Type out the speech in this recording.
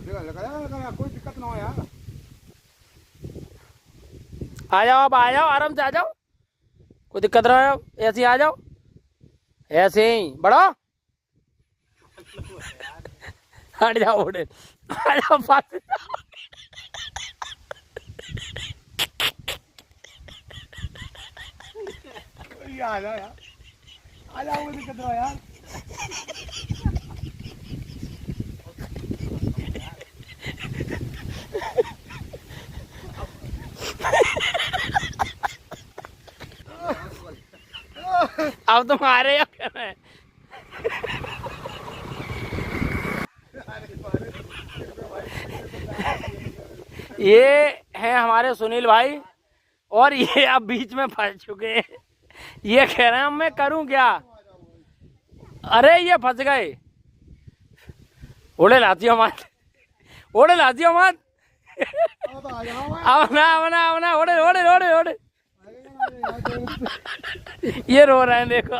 कोई दिक्कत ना हो यार। आ जाओ, अब आ जाओ, आराम से आ जाओ, कोई दिक्कत ना हो, ऐसे ही आ जाओ, ऐसे ही बढ़ो। हट जाओ उड़े, आ जाओ पास। आ जाओ यार, आ जाओ, कोई दिक्कत ना हो यार। अब तुम आ रहे हो क्या? मैं ये है हमारे सुनील भाई, और ये अब बीच में फंस चुके हैं। ये कह रहे हैं मैं करूं क्या? अरे ये फंस गए। ओड़े लाती हो मत, ओड़े लाती हो मत। आवना आवना आवना, ओड़े ओड़े ओड़े ओड़े। ये रो रहे हैं देखो।